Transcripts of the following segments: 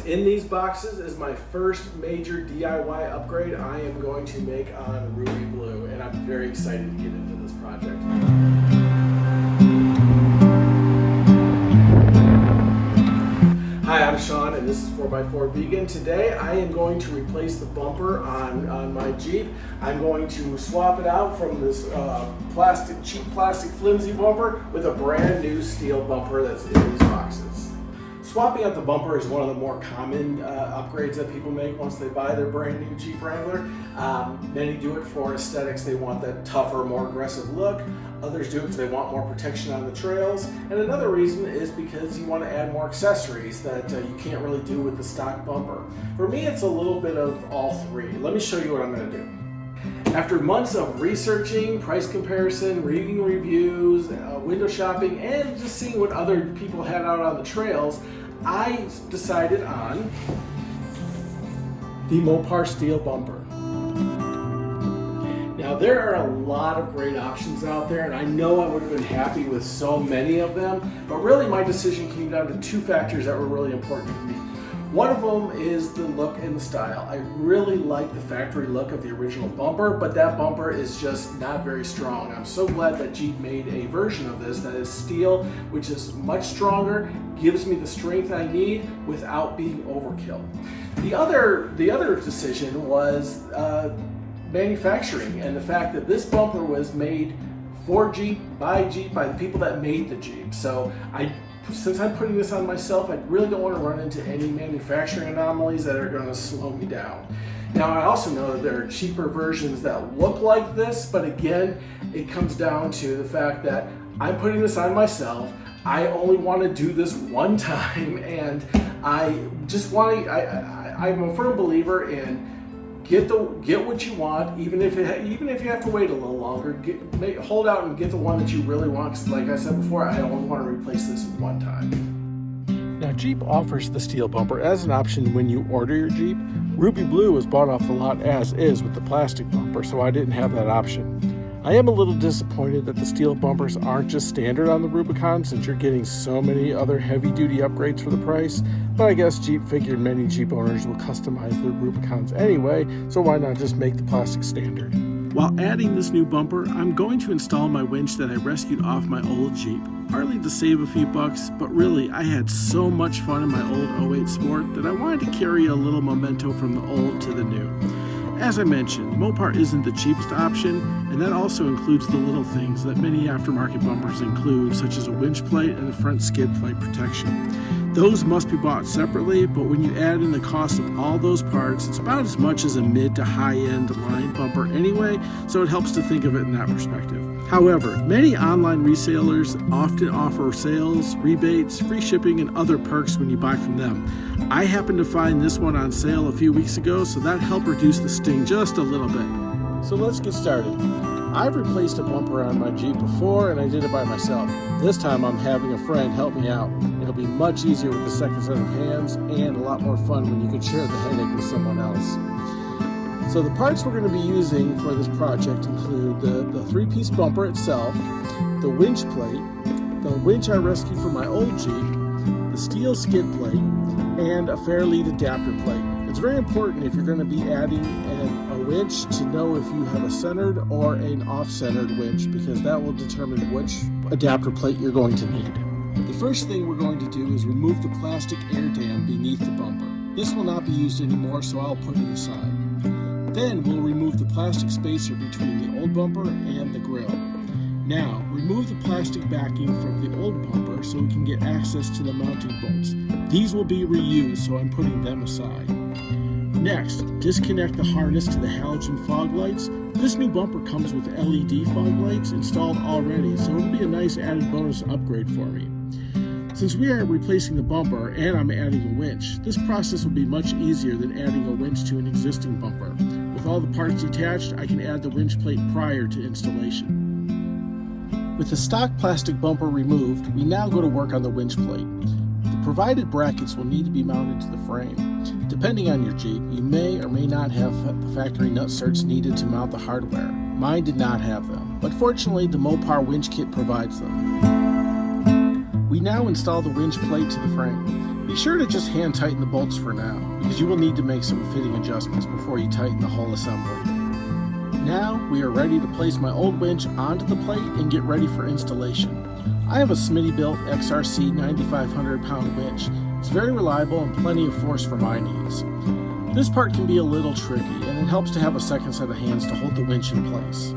in these boxes is my first major DIY upgrade I am going to make on Rubi-Blue, and I'm very excited to get into this project. Hi, I'm Sean, and this is 4x4 Vegan. Today I am going to replace the bumper on my Jeep. I'm going to swap it out from this cheap plastic flimsy bumper with a brand new steel bumper that's in these boxes. Swapping out the bumper is one of the more common upgrades that people make once they buy their brand new Jeep Wrangler. Many do it for aesthetics. They want that tougher, more aggressive look. Others do it because they want more protection on the trails. And another reason is because you want to add more accessories that you can't really do with the stock bumper. For me, it's a little bit of all three. Let me show you what I'm going to do. After months of researching, price comparison, reading reviews, window shopping, and just seeing what other people had out on the trails, I decided on the Mopar steel bumper. Now there are a lot of great options out there, and I know I would have been happy with so many of them, but really my decision came down to two factors that were really important to me. One of them is the look and the style. I really like the factory look of the original bumper, but that bumper is just not very strong. I'm so glad that Jeep made a version of this that is steel, which is much stronger, gives me the strength I need without being overkill. The other decision was manufacturing, and the fact that this bumper was made for Jeep, by the people that made the Jeep. So since I'm putting this on myself, I really don't want to run into any manufacturing anomalies that are going to slow me down. Now, I also know that there are cheaper versions that look like this, but again, it comes down to the fact that I'm putting this on myself. I only want to do this one time, and I'm a firm believer in get what you want, even if you have to wait a little longer. Hold out and get the one that you really want, because like I said before, I only want to replace this one time. Now, Jeep offers the steel bumper as an option when you order your Jeep. Rubi-Blue was bought off the lot as is with the plastic bumper, so I didn't have that option. I am a little disappointed that the steel bumpers aren't just standard on the Rubicon, since you're getting so many other heavy-duty upgrades for the price, but I guess Jeep figured many Jeep owners will customize their Rubicons anyway, so why not just make the plastic standard? While adding this new bumper, I'm going to install my winch that I rescued off my old Jeep, partly to save a few bucks, but really I had so much fun in my old 08 Sport that I wanted to carry a little memento from the old to the new. As I mentioned, Mopar isn't the cheapest option, and that also includes the little things that many aftermarket bumpers include, such as a winch plate and the front skid plate protection. Those must be bought separately, but when you add in the cost of all those parts, it's about as much as a mid to high-end line bumper anyway, so it helps to think of it in that perspective. However, many online resellers often offer sales, rebates, free shipping, and other perks when you buy from them. I happened to find this one on sale a few weeks ago, so that helped reduce the sting just a little bit. So let's get started. I've replaced a bumper on my Jeep before, and I did it by myself. This time I'm having a friend help me out. It'll be much easier with the second set of hands, and a lot more fun when you can share the headache with someone else. So the parts we're going to be using for this project include the three-piece bumper itself, the winch plate, the winch I rescued from my old Jeep, the steel skid plate, and a Fairlead adapter plate. It's very important if you're going to be adding a winch to know if you have a centered or an off-centered winch, because that will determine which adapter plate you're going to need. The first thing we're going to do is remove the plastic air dam beneath the bumper. This will not be used anymore, so I'll put it aside. Then we'll remove the plastic spacer between the old bumper and the grille. Now, remove the plastic backing from the old bumper so we can get access to the mounting bolts. These will be reused, so I'm putting them aside. Next, disconnect the harness to the halogen fog lights. This new bumper comes with LED fog lights installed already, so it'll be a nice added bonus upgrade for me. Since we are replacing the bumper and I'm adding a winch, this process will be much easier than adding a winch to an existing bumper. With all the parts detached, I can add the winch plate prior to installation. With the stock plastic bumper removed, we now go to work on the winch plate. The provided brackets will need to be mounted to the frame. Depending on your Jeep, you may or may not have the factory nut certs needed to mount the hardware. Mine did not have them, but fortunately the Mopar winch kit provides them. We now install the winch plate to the frame. Be sure to just hand tighten the bolts for now, because you will need to make some fitting adjustments before you tighten the whole assembly. Now we are ready to place my old winch onto the plate and get ready for installation. I have a Smitty-built XRC 9,500 pound winch. It's very reliable and plenty of force for my needs. This part can be a little tricky, and it helps to have a second set of hands to hold the winch in place.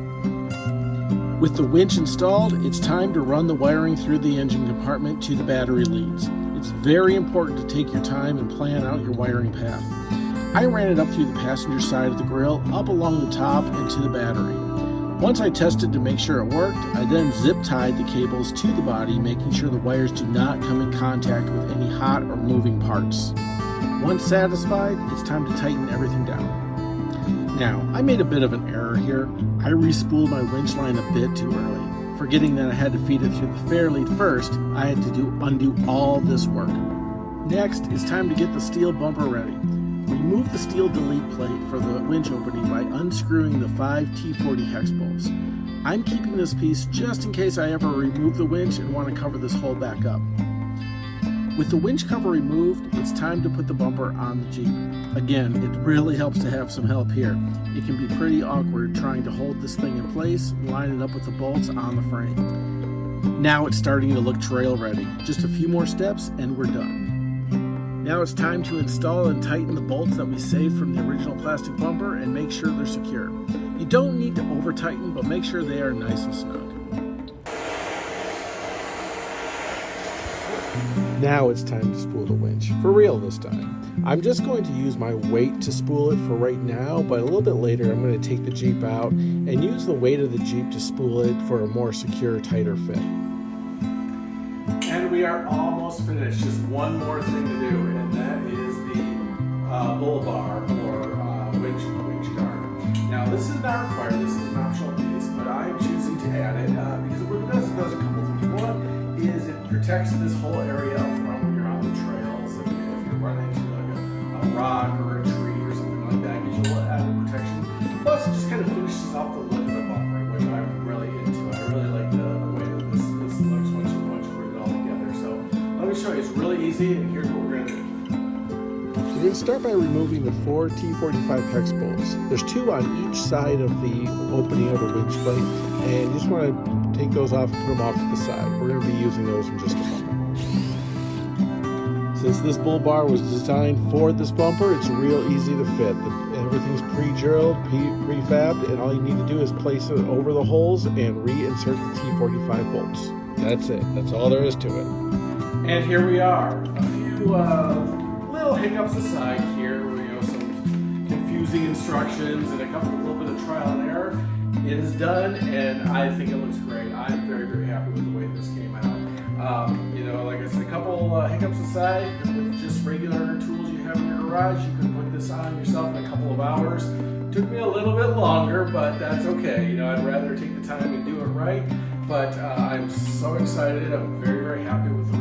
With the winch installed, it's time to run the wiring through the engine compartment to the battery leads. It's very important to take your time and plan out your wiring path. I ran it up through the passenger side of the grille, up along the top and to the battery. Once I tested to make sure it worked, I then zip tied the cables to the body, making sure the wires do not come in contact with any hot or moving parts. Once satisfied, it's time to tighten everything down. Now, I made a bit of an error here. I re-spooled my winch line a bit too early. Forgetting that I had to feed it through the fair lead first, I had to undo all this work. Next, it's time to get the steel bumper ready. Remove the steel delete plate for the winch opening by unscrewing the 5 T40 hex bolts. I'm keeping this piece just in case I ever remove the winch and want to cover this hole back up. With the winch cover removed, it's time to put the bumper on the Jeep. Again, it really helps to have some help here. It can be pretty awkward trying to hold this thing in place and line it up with the bolts on the frame. Now it's starting to look trail ready. Just a few more steps and we're done. Now it's time to install and tighten the bolts that we saved from the original plastic bumper and make sure they're secure. You don't need to over tighten, but make sure they are nice and snug. Now it's time to spool the winch, for real this time. I'm just going to use my weight to spool it for right now, but a little bit later I'm going to take the Jeep out and use the weight of the Jeep to spool it for a more secure, tighter fit. And we are almost finished. Just one more thing to do, and that is the bull bar or winch guard. Now this is not required, this is an optional piece, but I'm choosing to add it because it does a couple things. One is it protects this whole area up front when you're on the trails. If you're running into like a rock or a tree or something like that, gives you a little added protection. Plus it just kind of finishes off the look of the bumper, which I'm really into. I really like the way that this looks once you put it all together. So let me show you. It's really easy, and here's what we're going to do. We're going to start by removing the 4 T45 hex bolts. There's 2 on each side of the opening of the winch plate, and you just want to take those off and put them off to the side. We're going to be using those in just a moment. Since this bull bar was designed for this bumper, it's real easy to fit. Everything's pre-drilled, pre-fabbed, and all you need to do is place it over the holes and reinsert the T45 bolts. That's it. That's all there is to it. And here we are. A few little hiccups aside here, some confusing instructions and a little bit of trial and error. It is done, and I think it looks great. I'm very, very happy with the way this came out. Like I said, a couple hiccups aside, with just regular tools you have in your garage, you can put this on yourself in a couple of hours. Took me a little bit longer, but that's okay. I'd rather take the time and do it right. But I'm so excited. I'm very, very happy with the